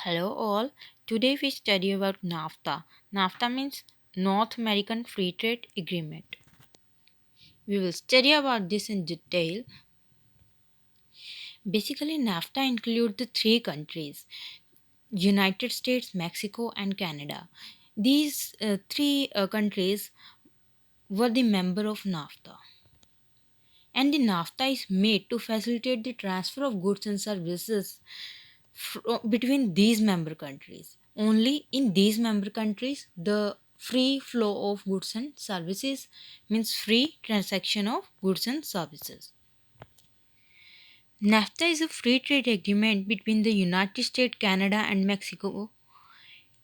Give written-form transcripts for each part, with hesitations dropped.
Hello all. Today we study about NAFTA. NAFTA means North American Free Trade Agreement. We will study about this in detail. Basically, NAFTA includes the three countries: United States, Mexico, and Canada. These three countries were the member of NAFTA. And the NAFTA is made to facilitate the transfer of goods and services between these member countries. Only in these member countries, the free flow of goods and services means free transaction of goods and services. NAFTA is a free trade agreement between the United States, Canada, and Mexico.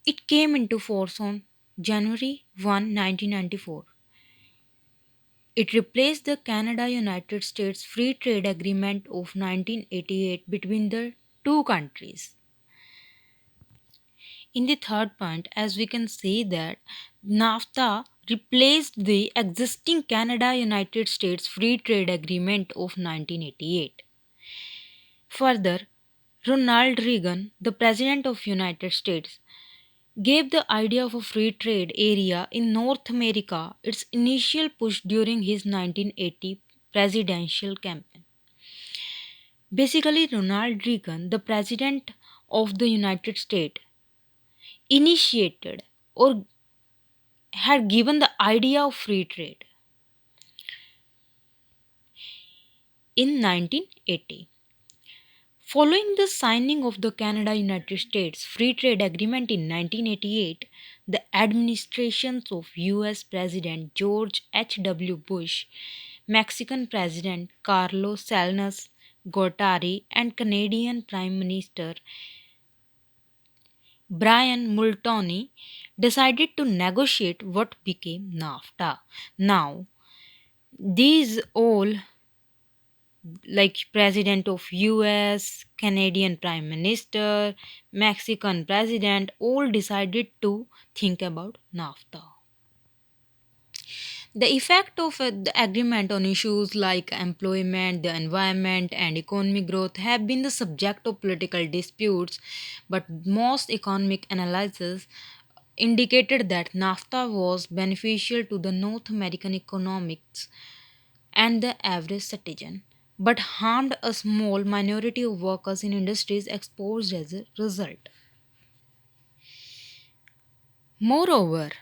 It came into force on January 1, 1994. It replaced the Canada United States Free Trade Agreement of 1988 between the two countries. In the third point, as we can see that NAFTA replaced the existing Canada United States Free Trade Agreement of 1988. Further, Ronald Reagan, the President of United States, gave the idea of a free trade area in North America its initial push during his 1980 presidential campaign. Basically, Ronald Reagan, the President of the United States, initiated or had given the idea of free trade in 1980. Following the signing of the Canada United States Free Trade Agreement in 1988, the administrations of US President George H.W. Bush, Mexican President Carlos Salinas Gortari, and Canadian Prime Minister Brian Mulroney decided to negotiate what became NAFTA. Now, these all like president of US, Canadian prime minister, Mexican president all decided to think about NAFTA. The effect of the agreement on issues like employment, the environment, and economic growth have been the subject of political disputes, but most economic analysis indicated that NAFTA was beneficial to the North American economics and the average citizen, but harmed a small minority of workers in industries exposed as a result. Moreover,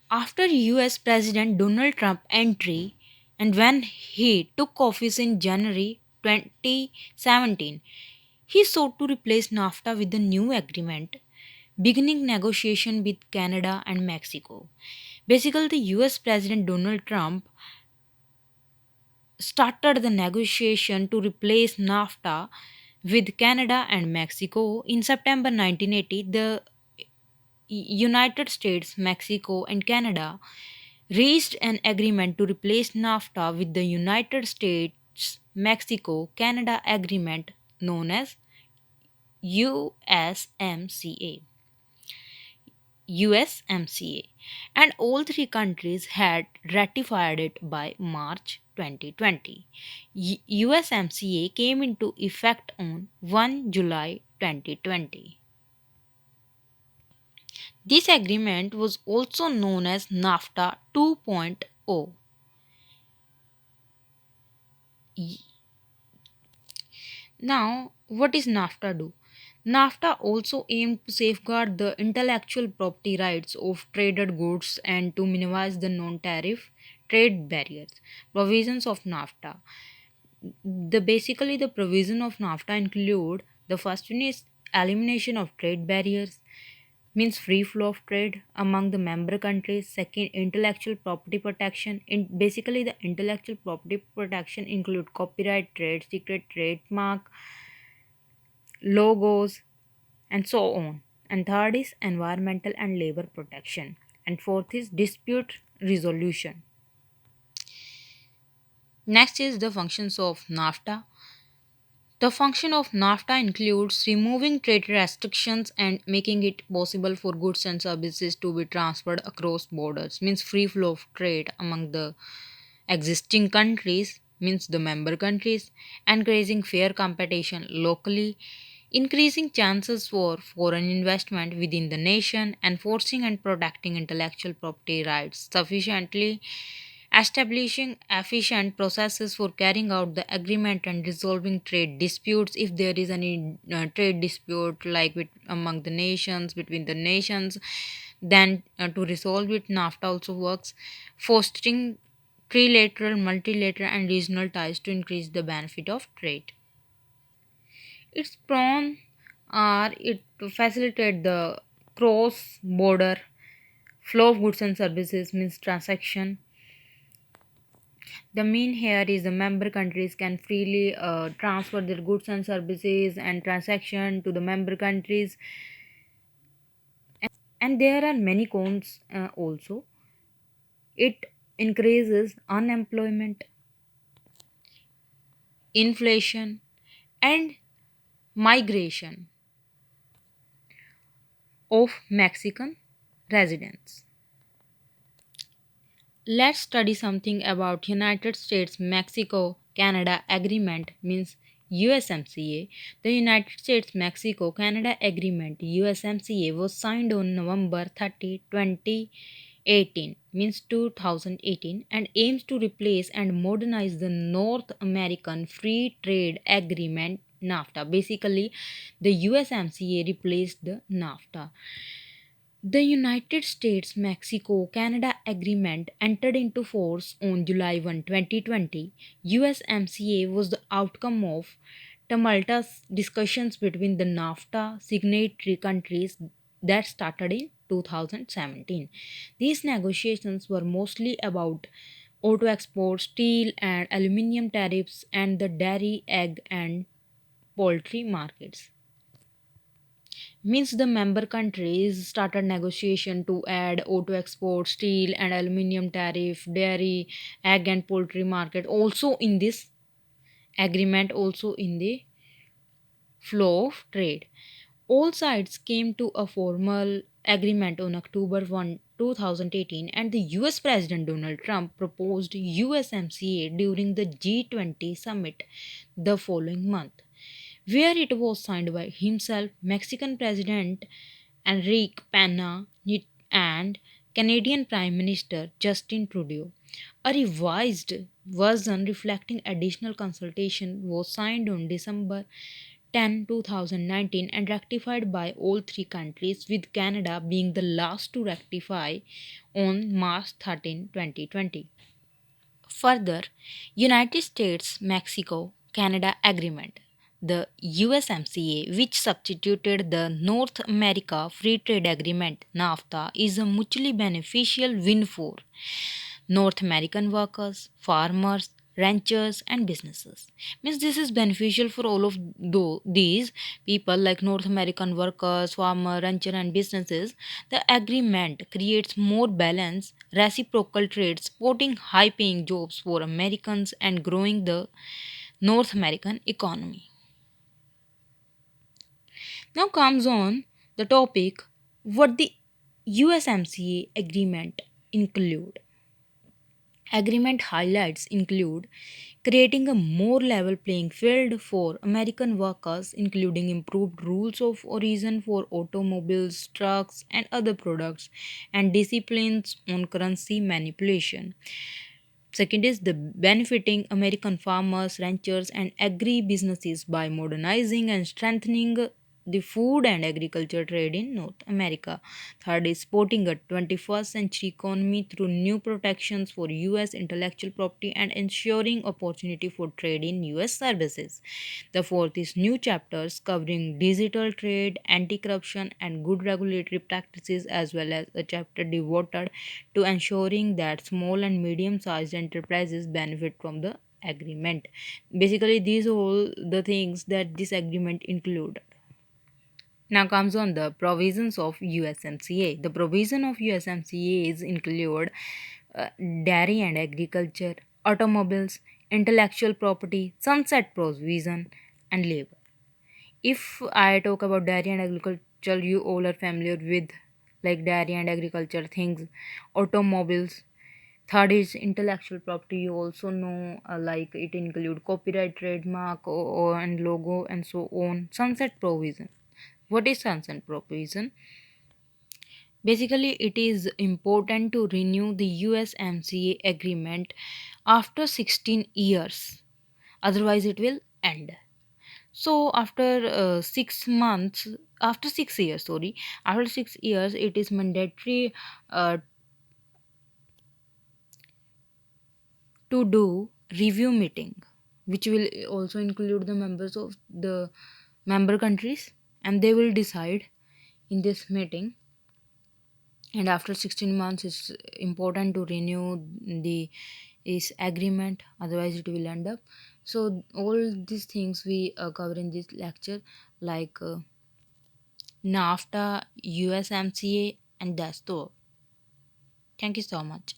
after US President Donald Trump entry and when he took office in January 2017, he sought to replace NAFTA with a new agreement, beginning negotiation with Canada and Mexico. Basically, the US President Donald Trump started the negotiation to replace NAFTA with Canada and Mexico. In September 1980, the United States, Mexico, and Canada reached an agreement to replace NAFTA with the United States Mexico Canada Agreement known as USMCA. USMCA, and all three countries had ratified it by March 2020. USMCA came into effect on 1 July 2020. This agreement was also known as NAFTA 2.0. Now, what does NAFTA do? NAFTA also aimed to safeguard the intellectual property rights of traded goods and to minimize the non tariff trade barriers. Provisions of NAFTA. The provision of NAFTA include the first one is elimination of trade barriers, means free flow of trade among the member countries. Second, intellectual property protection. The intellectual property protection include copyright, trade secret, trademark, logos, and so on. And third is environmental and labor protection. And fourth is dispute resolution. Next is the functions of NAFTA. The function of NAFTA includes removing trade restrictions and making it possible for goods and services to be transferred across borders, means free flow of trade among the existing countries. means the member countries, encouraging fair competition locally, increasing chances for foreign investment within the nation, enforcing and protecting intellectual property rights sufficiently, establishing efficient processes for carrying out the agreement and resolving trade disputes if there is any trade dispute like among the nations, between the nations, then to resolve it, NAFTA also works, fostering trilateral, multilateral, and regional ties to increase the benefit of trade. Its pros are it to facilitate the cross-border flow of goods and services, means transaction. The main here is the member countries can freely transfer their goods and services and transaction to the member countries, and there are many cons also. It increases unemployment, inflation, and migration of Mexican residents. Let's study something about United States Mexico Canada Agreement, means USMCA. The United States Mexico Canada Agreement USMCA was signed on November 30, 2018, means 2018, and aims to replace and modernize the North American Free Trade Agreement NAFTA. Basically, the USMCA replaced the NAFTA. The United States Mexico Canada Agreement entered into force on July 1, 2020. USMCA was the outcome of tumultuous discussions between the NAFTA signatory countries that started in 2017. These negotiations were mostly about auto exports, steel and aluminium tariffs, and the dairy, egg, and poultry markets. Means the member countries started negotiation to add auto export, steel and aluminium tariff, dairy, egg and poultry market also in this agreement, also in the flow of trade. All sides came to a formal agreement on October 1, 2018, and the US President Donald Trump proposed USMCA during the G20 summit the following month, where it was signed by himself, Mexican President Enrique Pena, and Canadian Prime Minister Justin Trudeau. A revised version reflecting additional consultation was signed on December 10, 2019, and ratified by all three countries, with Canada being the last to ratify on March 13, 2020. Further, United States Mexico Canada Agreement, the USMCA, which substituted the North America Free Trade Agreement NAFTA, is a mutually beneficial win for North American workers, farmers, ranchers, and businesses. Means this is beneficial for all of these people like North American workers, farmer, rancher, and businesses. The agreement creates more balanced, reciprocal trade, supporting high-paying jobs for Americans and growing the North American economy. Now comes on the topic what the USMCA agreement include. Agreement highlights include creating a more level playing field for American workers, including improved rules of origin for automobiles, trucks, and other products, and disciplines on currency manipulation. Second is the benefiting American farmers, ranchers, and agri businesses by modernizing and strengthening the food and agriculture trade in North America. Third is supporting a 21st century economy through new protections for US intellectual property and ensuring opportunity for trade in US services. The fourth is new chapters covering digital trade, anti corruption, and good regulatory practices, as well as a chapter devoted to ensuring that small and medium sized enterprises benefit from the agreement. Basically, these are all the things that this agreement include. Now comes on the provisions of USMCA. The provision of USMCA is include dairy and agriculture, automobiles, intellectual property, sunset provision, and labor. If I talk about dairy and agriculture, you all are familiar with like dairy and agriculture things, automobiles. Third is intellectual property. You also know, like it include copyright, trademark, and logo, and so on. Sunset provision. What is sunset provision? Basically, it is important to renew the USMCA agreement after 16 years. Otherwise, it will end. So after 6 months, after 6 years, sorry, after 6 years, it is mandatory uh, to do review meeting, which will also include the members of the member countries, and they will decide in this meeting. And after 16 months, it's important to renew the is agreement, otherwise it will end up. So all these things we cover in this lecture, like NAFTA, USMCA, and that's all. Thank you so much.